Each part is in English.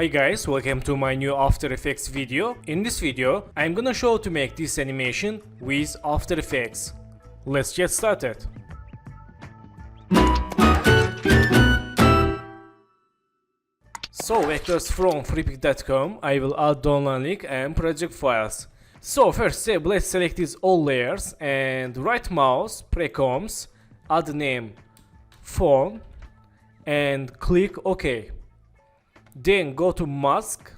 Hi guys, welcome to my new After Effects video. In this video, I'm gonna show to make this animation with After Effects. Let's get started. So vectors from freepik.com, I will add download link and project files. So first step, let's select these all layers and right mouse, precoms, add name, phone, and click OK. Then go to mask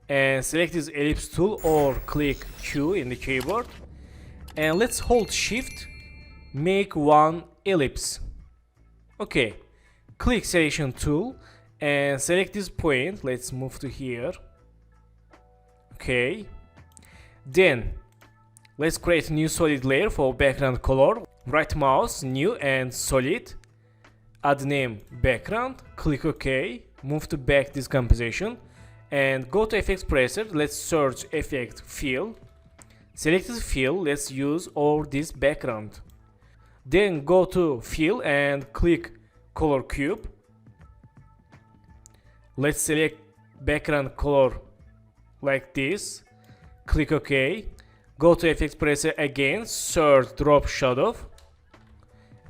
and select this ellipse tool or click Q in the keyboard. And let's hold shift, make one ellipse. Okay, click selection tool and select this point. Let's move to here. Okay, then let's create a new solid layer for background color. Right mouse, new and solid, add name background, click OK, move to back this composition and go to effects preset. Let's search effect fill, select this fill, let's use all this background. Then go to fill and click color cube. Let's select background color like this, click OK, go to effects preset again, search drop shadow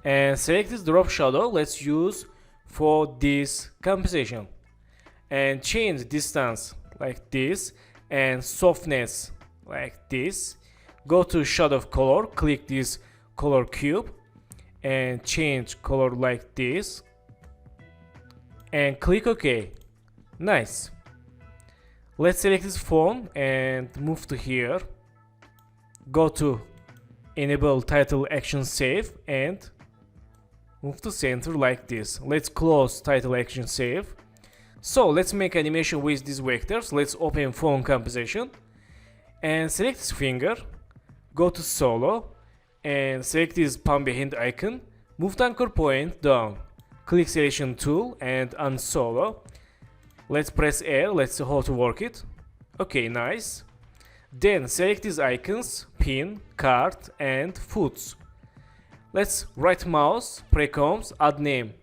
and select this drop shadow. Let's use for this composition and change distance like this and softness like this. Go to shadow color, click this color cube and change color like this and click OK. Nice. Let's select this phone and move to here, go to enable title action save and move to center like this. Let's close title action save. So let's make animation with these vectors. Let's open phone composition and select this finger, go to solo and select this palm behind icon, move the anchor point down, click selection tool and unsolo. Let's press R, let's see how to work it. Okay, nice. Then select these icons, pin, card and foots. Let's right mouse, precoms, add name,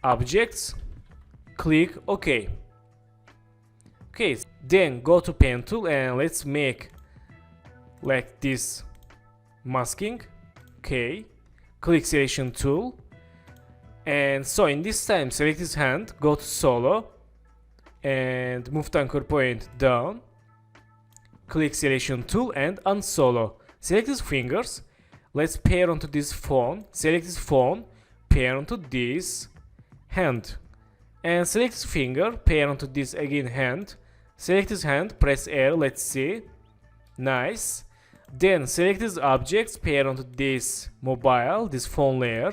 objects, click OK. Okay, then go to pen tool and let's make like this masking. Okay, click selection tool and so in this time select this hand, go to solo and move the anchor point down, click selection tool and unsolo. Select these fingers. Let's pair onto this phone, select this phone, pair onto this hand and select this finger, pair onto this again hand, select this hand, press R, let's see. Nice. Then select these objects, pair onto this mobile, this phone layer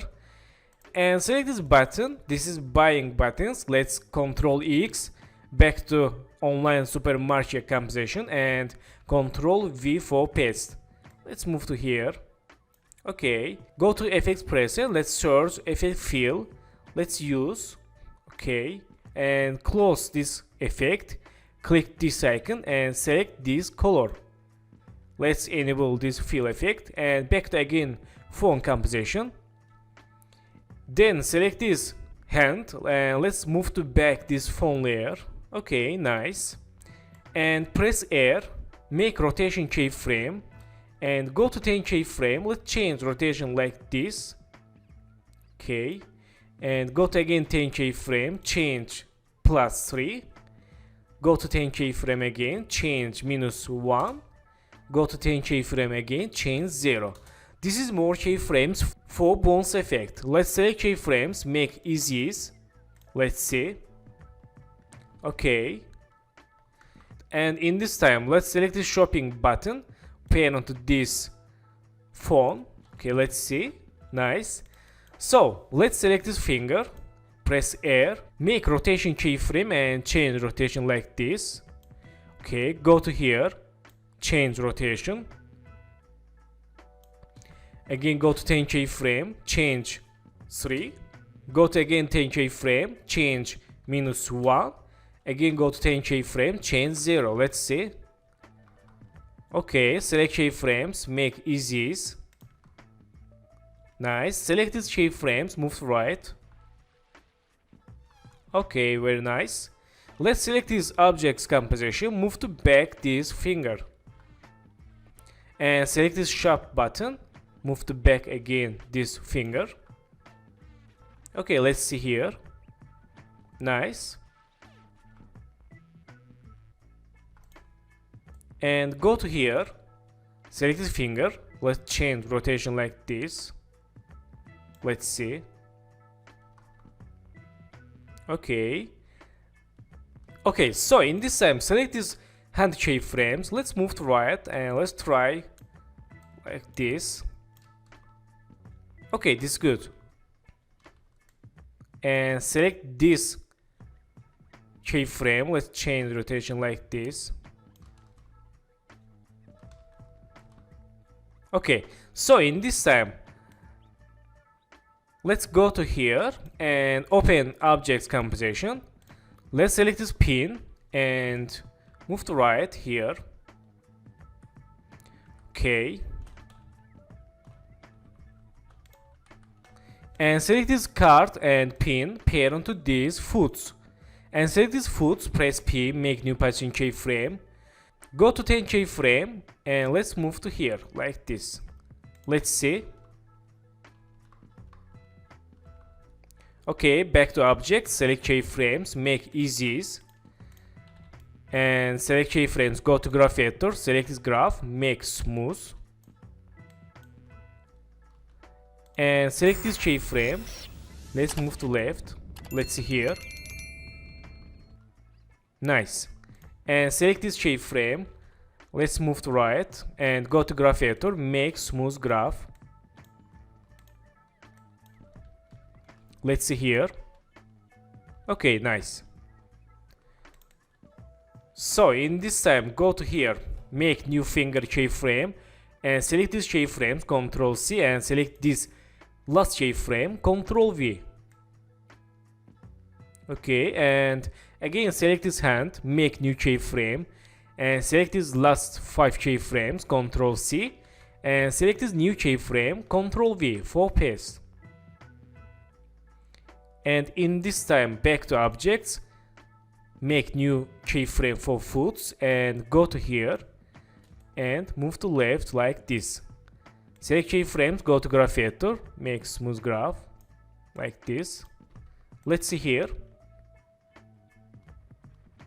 and select this button. This is buying buttons. Let's Ctrl X back to online supermarket composition and Ctrl V for paste. Let's move to here. Okay, go to effects preset, let's search effect fill, let's use, okay, and close this effect, click this icon and select this color. Let's enable this fill effect and back to again phone composition. Then select this hand and let's move to back this phone layer. Okay, nice. And press R, make rotation keyframe and go to 10 keyframe. Let's change rotation like this. Okay, and go to again 10 keyframe, change +3, go to 10 keyframe again, change -1, go to 10 keyframe again, change 0. This is more keyframes for bounce effect. Let's select keyframes, make ease. Let's see. Okay, and in this time let's select the shopping button, pair onto this phone. Okay, let's see. Nice. So let's select this finger, press R, make rotation keyframe and change rotation like this. Okay, go to here, change rotation. Again go to 10 keyframe, change 3. Go to again 10 keyframe, change -1. Again go to 10 keyframe, change 0. Let's see. Okay, select keyframes, make ease. Nice. Select these keyframes, move to right. Okay, very nice. Let's select this object's composition, move to back this finger. And select this shop button, move to back again this finger. Okay, let's see here. Nice. And go to here, select this finger, let's change rotation like this. Let's see. Okay. Okay, so in this time, select these hand keyframes. Let's move to right and let's try like this. Okay, this is good. And select this keyframe. Let's change rotation like this. Okay, so in this time, let's go to here and open objects composition. Let's select this pin and move to right here. Okay. And select this card and pin, pair onto these foots. And select these foots, press P, make new position keyframe. Go to 10 keyframe and let's move to here, like this. Let's see. Okay, back to objects, select keyframes, make easies. And select keyframes, go to graph editor, select this graph, make smooth. And select this keyframe. Let's move to left. Let's see here. Nice. And select this keyframe. Let's move to right and go to graph editor, make smooth graph. Let's see here. Okay, nice. So in this time, go to here, make new finger keyframe and select this keyframe, Ctrl C, and select this last keyframe, Ctrl V. Okay, and again select this hand, make new keyframe, and select these last 5 keyframes, Ctrl C, and select this new keyframe, Ctrl V for paste. And in this time, back to objects, make new keyframe for foots and go to here and move to left like this. Select keyframes, go to graph editor, make smooth graph like this. Let's see here.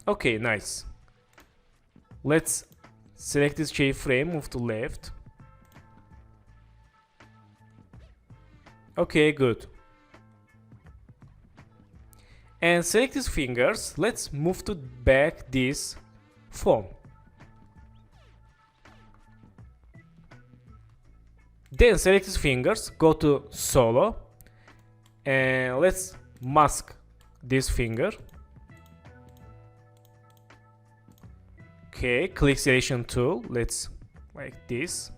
Okay, nice. Let's select this keyframe, move to left. Okay, good. And select these fingers. Let's move to back this phone. Then select these fingers, go to solo, and let's mask this finger. Okay, click selection tool, let's like this.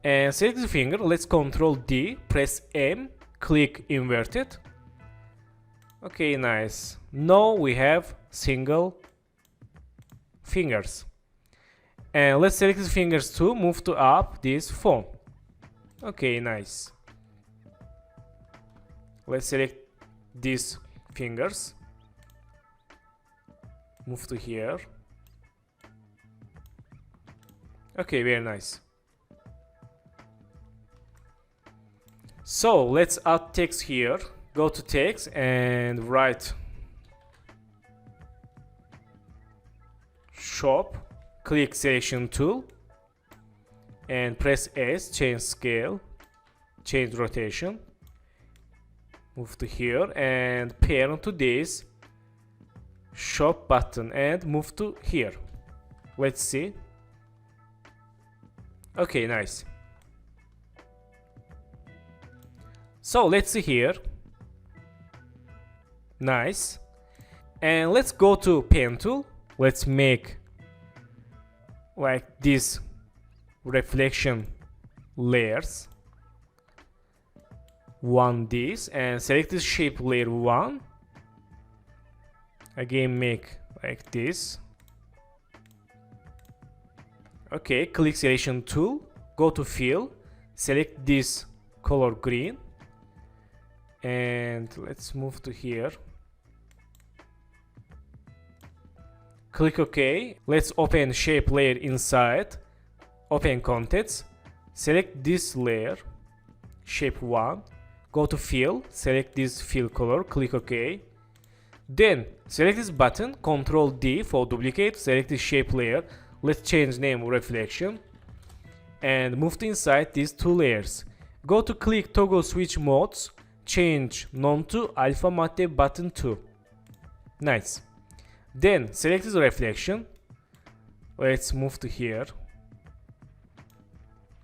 And select the finger, let's Ctrl D, press M, click inverted. Okay, nice. Now we have single fingers. And let's select these fingers too, move to up this phone. Okay, nice. Let's select these fingers. Move to here. Okay, very nice. So let's add text here. Go to text and write shop. Click selection tool and press S, change scale, change rotation. Move to here and pair onto this shop button and move to here. Let's see. Okay, nice. So let's see here. Nice. And let's go to pen tool. Let's make like this reflection layers. One this and select this shape layer 1. Again make like this. Okay, click selection tool, go to fill, select this color green, and let's move to here. Click OK. Let's open shape layer inside. Open contents. Select this layer, shape 1. Go to fill, select this fill color, click OK. Then select this button, Ctrl D for duplicate, select this shape layer. Let's change name reflection. And move to inside these two layers. Go to click toggle switch modes, change none to alpha matte button 2. Nice. Then select this reflection. Let's move to here.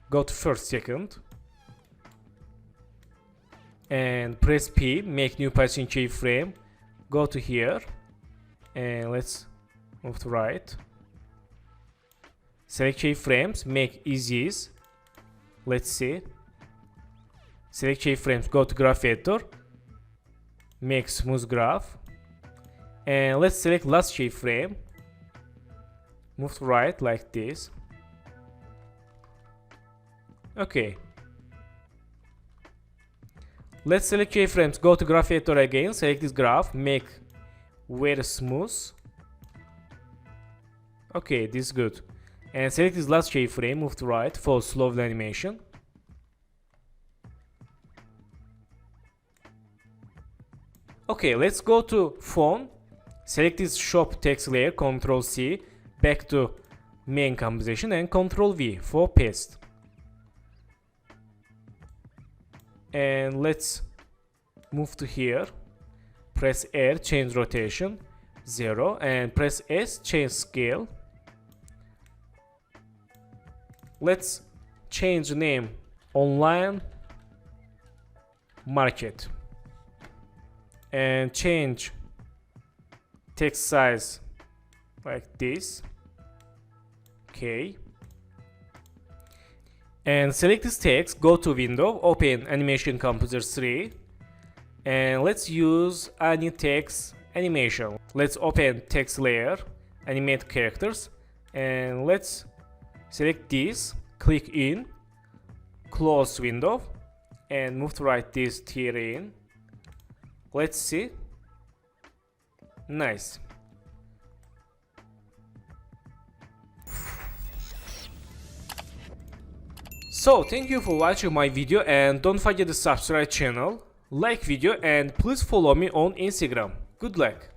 Go to first, second. And press P, make new partition keyframe. Go to here. And let's move to right. Select keyframes, make easies. Let's see. Select keyframes, go to graph editor. Make smooth graph. And let's select last keyframe. Move to right like this. Okay. Let's select keyframes, go to graph editor again, select this graph, make very smooth. Okay, this is good. And select this last keyframe, move to right for slow animation. Okay, let's go to phone. Select this shop text layer, Ctrl C, back to main composition and Ctrl V for paste. And let's move to here. Press R, change rotation 0, and press S, change scale. Let's change name online market and change text size like this. Okay. And select this text, go to window, open Animation Composer 3, and let's use any text animation. Let's open text layer, animate characters, and let's select this, click in, close window, and move to right this tier in. Let's see. Nice. So thank you for watching my video, and don't forget to subscribe channel, like video, and please follow me on Instagram. Good luck.